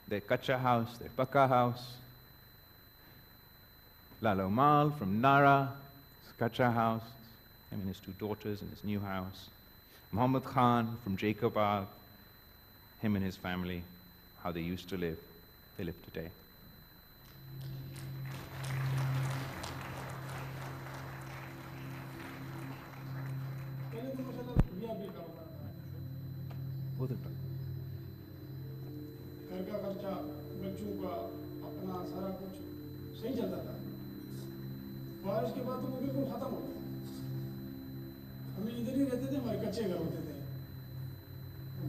their kacha house, their pakka house. Lalo Mal from Nara, his kacha house, him and his two daughters in his new house. Muhammad Khan from Jacobabad, him and his family, how they used to live, they live today. घर का खर्चा, बच्चों का, अपना सारा कुछ सही चलता था। बारिश के बाद तो वो बिल्कुल खत्म हो गया। हम इधर ही रहते थे, हमारे कच्चे घर होते थे।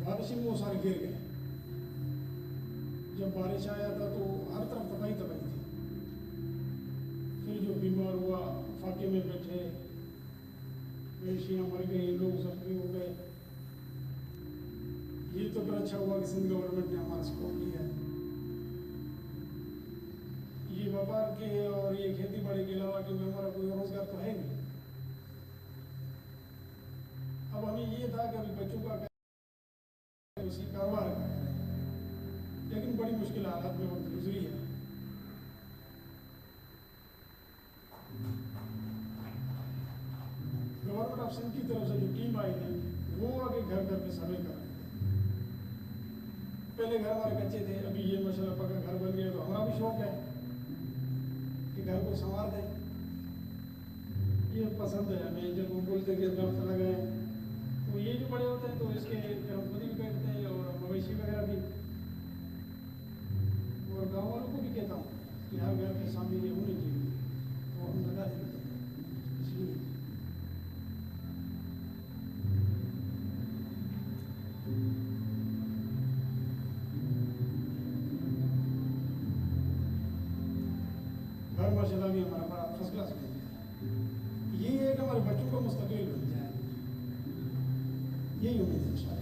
बारिश में वो सारे गिर गए। जब बारिश आया था तो हर तरफ तबाही तबाही थी। फिर जो बीमार हुआ, फाके में बैठे, मवेशियाँ मर गई, लोग जख्मी हो गए। ये तो बड़ा अच्छा हुआ कि सिंध गवर्नमेंट ने हमारा सपोर्ट किया है। ये व्यापार के और ये खेती बाड़ी के अलावा क्योंकि हमारा कोई रोजगार तो है नहीं। अब हमें ये था कि अभी बच्चों का उसी कारोबार का करें, लेकिन बड़ी मुश्किल हालात में वक्त गुजरी है। गवर्नमेंट ऑफ सिंध की तरफ से जो टीम आई थी वो आगे घर घर पे सर्वे कर रहे थे। पहले घर हमारे कच्चे थे, अभी ये माशाल्लाह पक्का घर बन गया, तो हमारा भी शौक है कि घर को संवार दें। ये पसंद है हमें। जब वो बोलते कि दरख्त लगाए तो ये जो बड़े होते हैं तो इसके फिर हम खुद भी बैठते हैं और मवेशी वगैरह भी। और गाँव वालों को भी कहता हूँ कि हर घर के सामने ये होनी चाहिए, तो हम लगा देते हैं। इसलिए घर माशाल्लाह भी हमारा बड़ा फर्स्ट क्लास बन गया। ये है कि हमारे बच्चों को मुस्तकिल बन जाए, यही उम्मीद है इंशाल्लाह।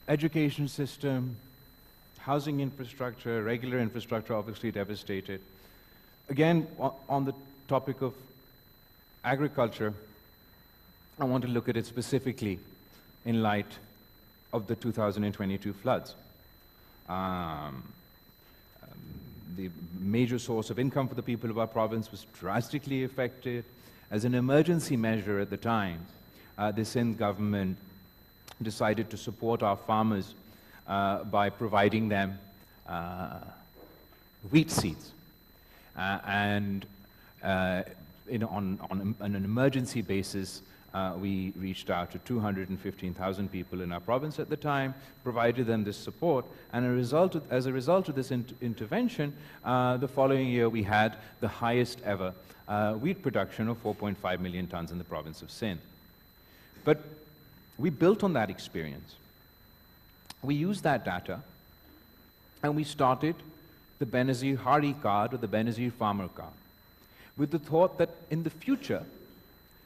Education system, housing infrastructure, regular infrastructure obviously devastated. Again, on the topic of agriculture, I want to look at it specifically in light of the 2022 floods. The major source of income for the people of our province was drastically affected. As an emergency measure at the time, the Sindh government decided to support our farmers by providing them wheat seeds. On an emergency basis, we reached out to 215,000 people in our province at the time, provided them this support, and as a result of this intervention, the following year we had the highest ever wheat production of 4.5 million tons in the province of Sindh. But we built on that experience. We used that data, and we started the Benazir Hari card, or the Benazir Farmer card, with the thought that in the future,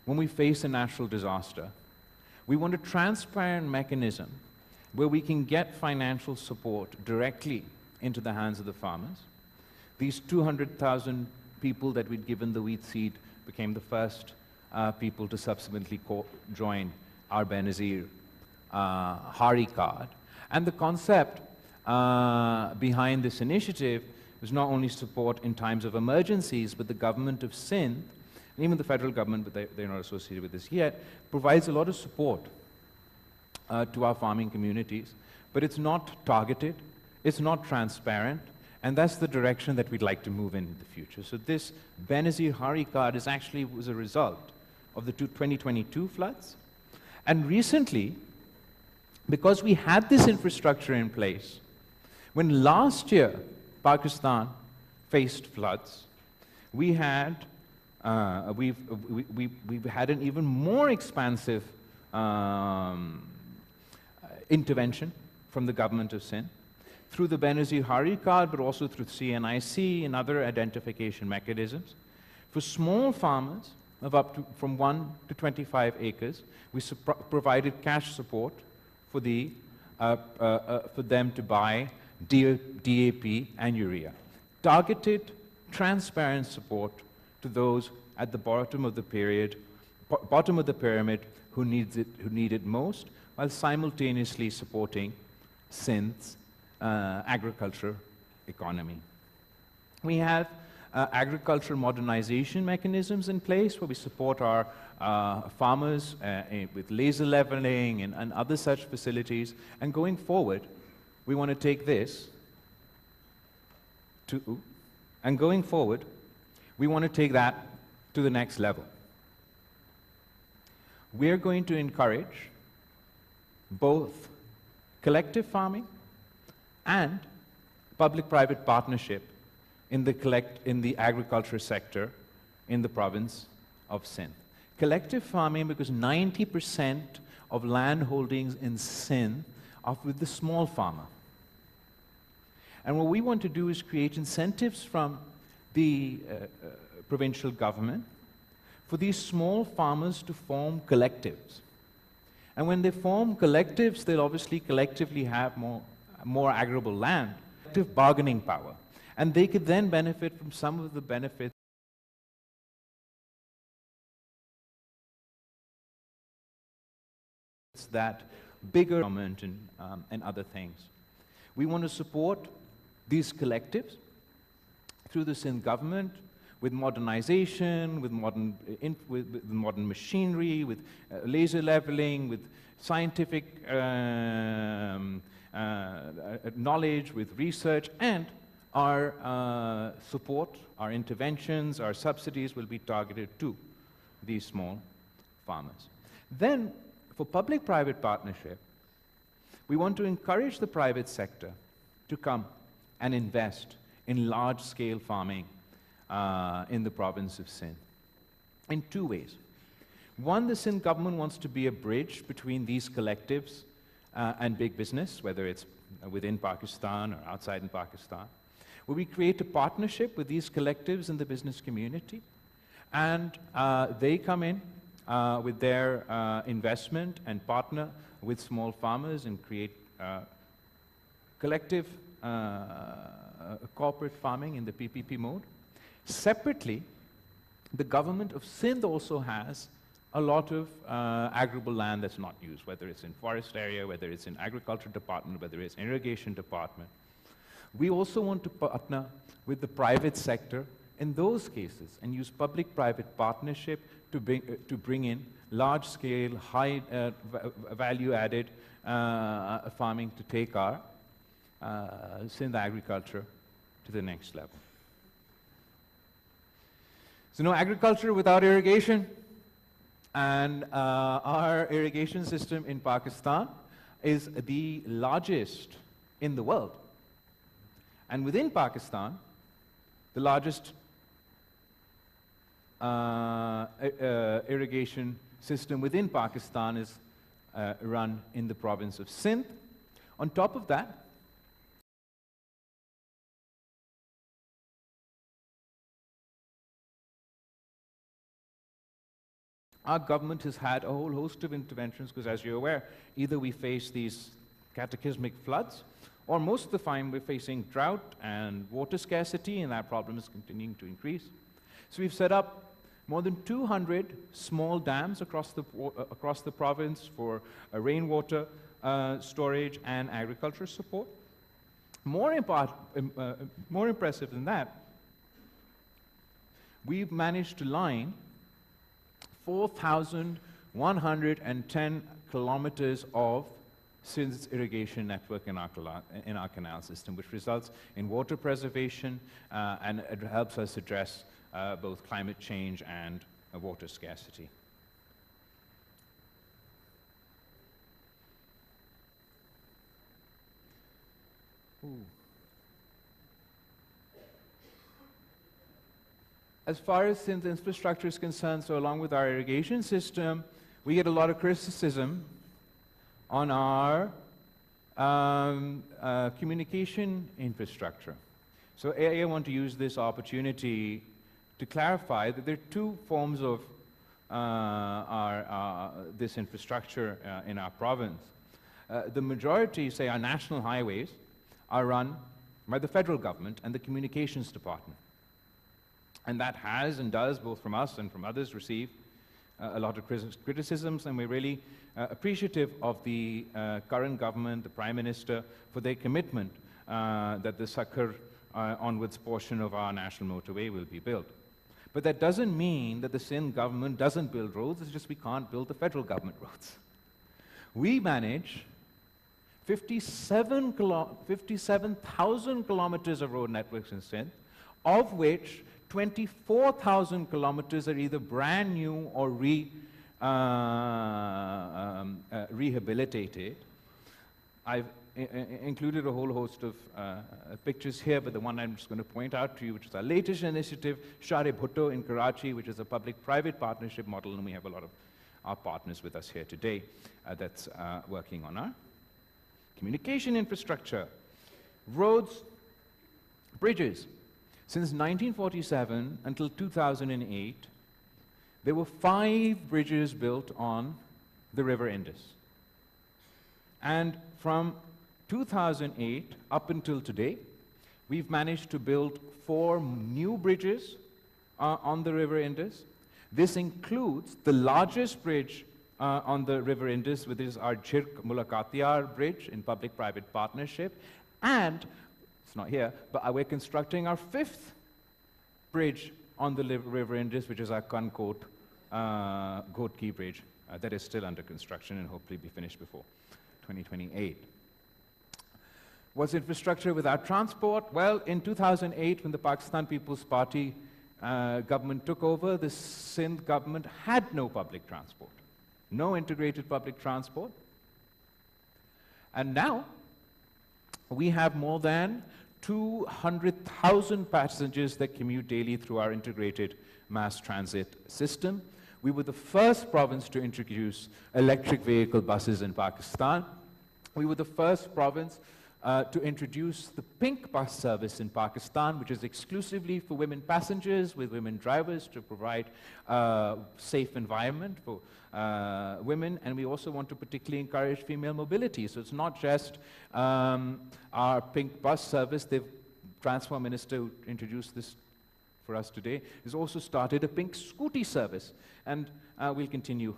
when we face a natural disaster, we want a transparent mechanism where we can get financial support directly into the hands of the farmers. These 200,000 people that we'd given the wheat seed became the first people to subsequently join our Benazir Hari card. And the concept behind this initiative was not only support in times of emergencies, but the government of Sindh, and even the federal government, but they're not associated with this yet, provides a lot of support to our farming communities. But it's not targeted, it's not transparent, and that's the direction that we'd like to move in the future. So this Benazir Hari card was a result of the 2022 floods. And recently, because we had this infrastructure in place, when last year Pakistan faced floods, we had we've had an even more expansive intervention from the government of Sindh through the Benazir Hari card, but also through CNIC and other identification mechanisms. For small farmers of from 1 to 25 acres, we provided cash support for them to buy DAP and urea. Targeted, transparent support to those at the bottom of the pyramid who need it most, while simultaneously supporting Sindh's agriculture economy. We have agricultural modernization mechanisms in place where we support our farmers with laser leveling and other such facilities. And going forward, we want to take this to, and going forward, we want to take that to the next level. We're going to encourage both collective farming and public-private partnership in the agriculture sector in the province of Sindh. Collective farming, because 90% of land holdings in Sindh are with the small farmer. And what we want to do is create incentives from the provincial government for these small farmers to form collectives. And when they form collectives, they'll obviously collectively have more arable land, collective bargaining power. And they could then benefit from some of the benefits that bigger government and other things. We want to support these collectives through the Sindh government with modernization, with modern machinery, with laser leveling, with scientific knowledge, with research, and our support, our interventions, our subsidies will be targeted to these small farmers. Then, for public-private partnership, we want to encourage the private sector to come and invest in large-scale farming in the province of Sindh in two ways. One, the Sindh government wants to be a bridge between these collectives and big business, whether it's within Pakistan or outside in Pakistan, where we create a partnership with these collectives in the business community, and they come in with their investment and partner with small farmers and create collective corporate farming in the PPP mode. Separately, the government of Sindh also has a lot of arable land that's not used, whether it's in forest area, whether it's in agriculture department, whether it's irrigation department. We also want to partner with the private sector in those cases and use public-private partnership to bring in large-scale, high value-added farming to take our Sindh agriculture to the next level. So no agriculture without irrigation, and our irrigation system in Pakistan is the largest in the world. And within Pakistan, the largest irrigation system within Pakistan is run in the province of Sindh. On top of that, our government has had a whole host of interventions because, as you're aware, either we face these cataclysmic floods, or most of the time we're facing drought and water scarcity, and that problem is continuing to increase. So we've set up more than 200 small dams across the province for rainwater storage and agriculture support. More impressive than that, we've managed to line 4,110 kilometers of Sindh's irrigation network in our canal system, which results in water preservation and it helps us address both climate change and water scarcity. Ooh. As far as Sindh's infrastructure is concerned, so along with our irrigation system, we get a lot of criticism on our communication infrastructure. So I want to use this opportunity to clarify that there are two forms of this infrastructure in our province. The majority, say our national highways, are run by the federal government and the communications department. And that has and does, both from us and from others, receive a lot of criticisms, and we're really appreciative of the current government, the Prime Minister, for their commitment that the Sakhar onwards portion of our national motorway will be built. But that doesn't mean that the Sindh government doesn't build roads, it's just we can't build the federal government roads. We manage 57,000 kilometers of road networks in Sindh, of which 24,000 kilometers are either brand new or rehabilitated. I've included a whole host of pictures here, but the one I'm just going to point out to you, which is our latest initiative, Bhutto in Karachi, which is a public-private partnership model, and we have a lot of our partners with us here today that's working on our communication infrastructure, roads, bridges. Since 1947 until 2008, there were 5 bridges built on the River Indus. And from 2008 up until today, we've managed to build 4 new bridges on the River Indus. This includes the largest bridge on the River Indus, which is our Chirk Mulakatiyar bridge in public-private partnership. And, it's not here, but we're constructing our 5th bridge on the River Indus, which is our Kankot Gotki bridge that is still under construction and hopefully be finished before 2028. What's infrastructure without transport? Well, in 2008, when the Pakistan People's Party government took over, the Sindh government had no public transport, no integrated public transport. And now, we have more than 200,000 passengers that commute daily through our integrated mass transit system. We were the first province to introduce electric vehicle buses in Pakistan. We were the first province to introduce the pink bus service in Pakistan, which is exclusively for women passengers with women drivers to provide a safe environment for women. And we also want to particularly encourage female mobility. So it's not just our pink bus service. The Transport Minister who introduced this for us today has also started a pink scooty service. And we'll continue.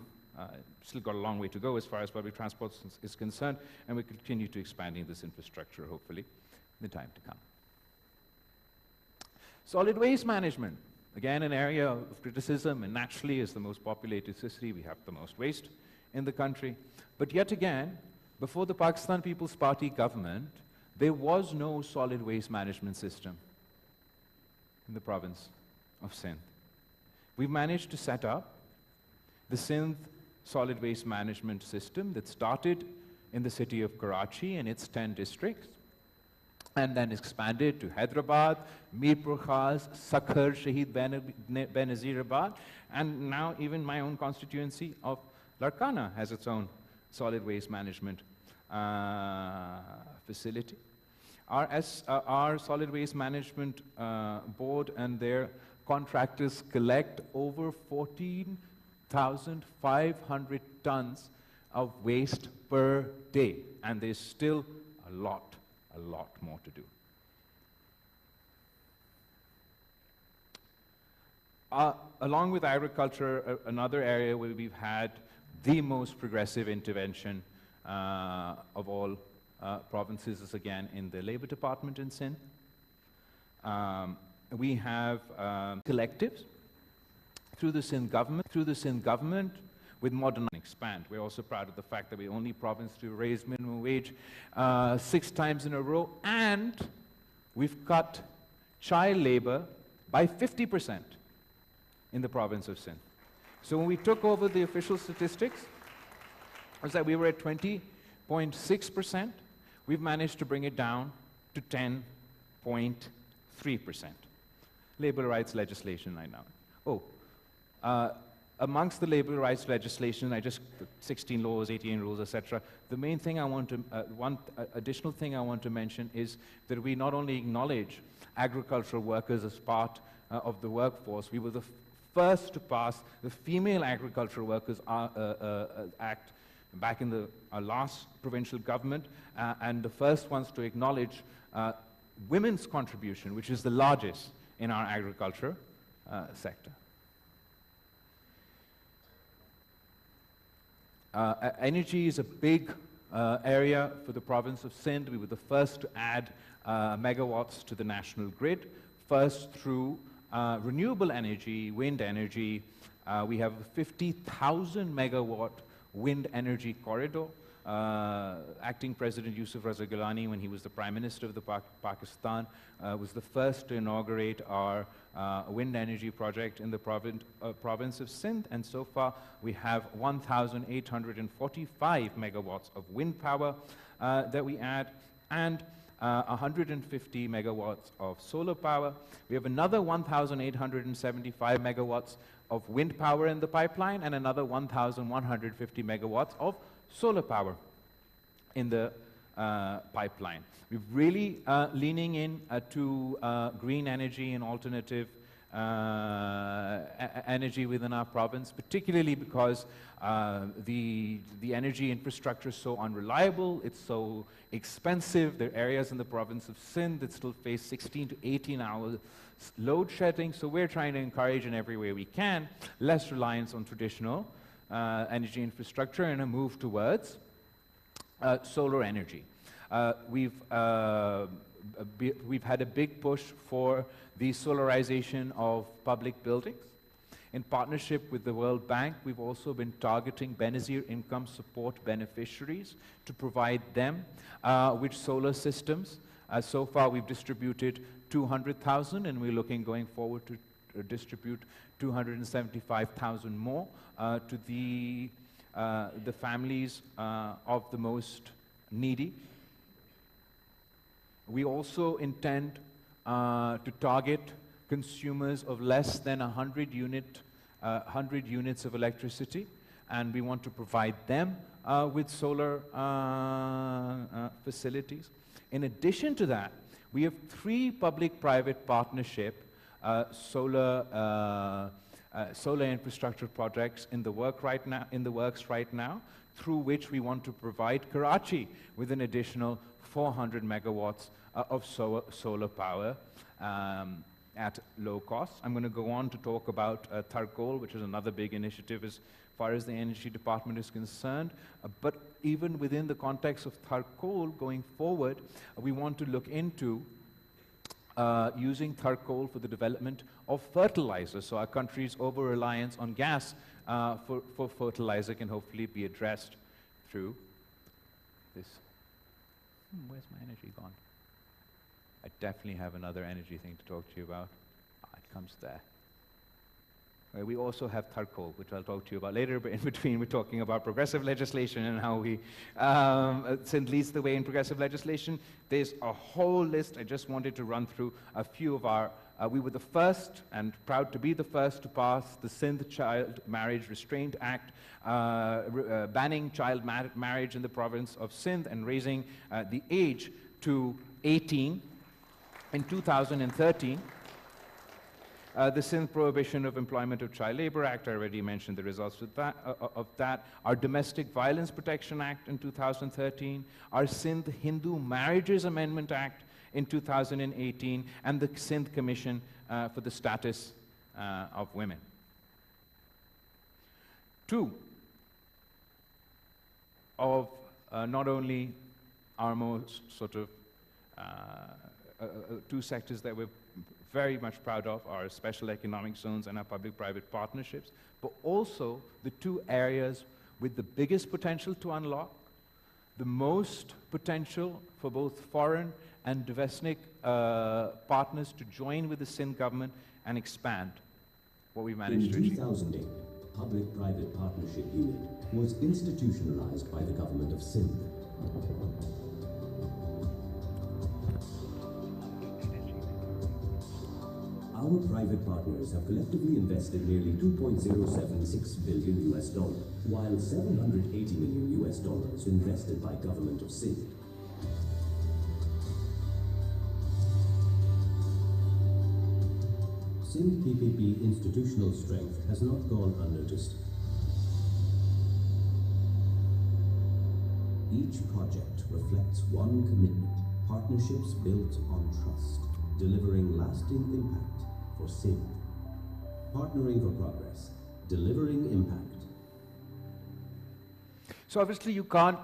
Still got a long way to go as far as public transport is concerned, and we continue to expanding this infrastructure, hopefully, in the time to come. Solid waste management, again, an area of criticism, and naturally, as the most populated city, we have the most waste in the country. But yet again, before the Pakistan People's Party government, there was no solid waste management system in the province of Sindh. We've managed to set up the Sindh solid waste management system that started in the city of Karachi and its 10 districts, and then expanded to Hyderabad, Mirpur Khas, Sakhar, Shahid Benazirabad, and now even my own constituency of Larkana has its own solid waste management facility. Our solid waste management board and their contractors collect over 14,500 tons of waste per day, and there's still a lot more to do. Along with agriculture, another area where we've had the most progressive intervention of all provinces is again in the Labour Department in Sindh. We have collectives through the Sindh government with modern expand. We're also proud of the fact that we're the only province to raise minimum wage 6 times in a row, and we've cut child labor by 50% in the province of Sindh. So when we took over the official statistics, it was that we were at 20.6%. We've managed to bring it down to 10.3%. Labor rights legislation right now. Amongst the labor rights legislation, 16 laws, 18 rules, etc. The main thing one additional thing I want to mention is that we not only acknowledge agricultural workers as part of the workforce, we were the first to pass the Female Agricultural Workers Act back in the last provincial government, and the first ones to acknowledge women's contribution, which is the largest in our agriculture, sector. Energy is a big area for the province of Sindh. We were the first to add megawatts to the national grid, first through renewable energy, wind energy. We have a 50,000 megawatt wind energy corridor. Acting President Yusuf Raza Gilani, when he was the Prime Minister of the Pakistan, was the first to inaugurate our wind energy project in the province of Sindh. And so far, we have 1,845 megawatts of wind power that we add, and 150 megawatts of solar power. We have another 1,875 megawatts of wind power in the pipeline, and another 1,150 megawatts of solar power in the pipeline. We're really leaning in to green energy and alternative energy within our province, particularly because the energy infrastructure is so unreliable, it's so expensive. There are areas in the province of Sindh that still face 16 to 18 hours load shedding, so we're trying to encourage in every way we can less reliance on traditional energy infrastructure and a move towards solar energy. We've had a big push for the solarization of public buildings. In partnership with the World Bank, we've also been targeting Benazir income support beneficiaries to provide them with solar systems. So far, we've distributed 200,000, and we're looking going forward to distribute 275,000 more to the families of the most needy. We also intend to target consumers of less than 100 units of electricity, and we want to provide them with solar facilities. In addition to that, we have 3 public-private partnership solar infrastructure projects in the works right now, through which we want to provide Karachi with an additional 400 megawatts of solar power at low cost. I'm going to go on to talk about Tharkol, which is another big initiative as far as the Energy Department is concerned. But even within the context of Tharkol going forward, we want to look into using Tharkol for the development of fertilizer. So our country's over-reliance on gas for fertilizer can hopefully be addressed through this. Where's my energy gone? I definitely have another energy thing to talk to you about. It comes there. We also have Tharkol, which I'll talk to you about later, but in between we're talking about progressive legislation and how we, Sindh leads the way in progressive legislation. There's a whole list. I just wanted to run through a few of our, we were the first, and proud to be the first, to pass the Sindh Child Marriage Restraint Act, banning child marriage in the province of Sindh and raising the age to 18 in 2013. The Sindh Prohibition of Employment of Child Labor Act, I already mentioned the results of that. Our Domestic Violence Protection Act in 2013. Our Sindh Hindu Marriages Amendment Act in 2018. And the Sindh Commission for the Status of Women. 2 of not only our most sort of 2 sectors that we're very much proud of, our special economic zones and our public-private partnerships, but also the 2 areas with the biggest potential to unlock, the most potential for both foreign and domestic partners to join with the Sindh government and expand what we managed to achieve. In 2008, Public-Private Partnership Unit was institutionalized by the government of Sindh. Our private partners have collectively invested nearly $2.076 billion US, while $780 million US invested by government of Sindh. Sindh PPP institutional strength has not gone unnoticed. Each project reflects one commitment: partnerships built on trust, delivering lasting impact for Sindh. Partnering for progress, delivering impact. So obviously you can't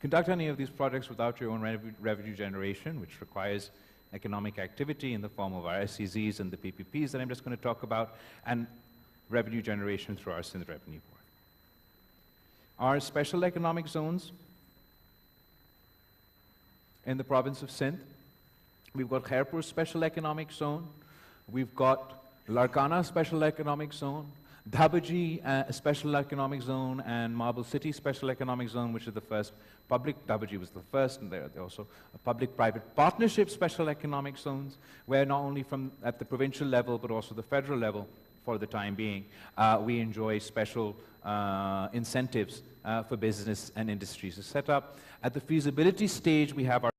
conduct any of these projects without your own revenue generation, which requires economic activity in the form of our SEZs and the PPPs that I'm just going to talk about, and revenue generation through our Sindh Revenue Board. Our special economic zones in the province of Sindh, we've got Khairpur Special Economic Zone, we've got Larkana Special Economic Zone, Dhabaji Special Economic Zone, and Marble City Special Economic Zone, which is the first public. Dhabaji was the first, and they're also a public-private partnership special economic zones, where not only from at the provincial level, but also the federal level, for the time being, we enjoy special incentives for business and industries to set up. At the feasibility stage, we have our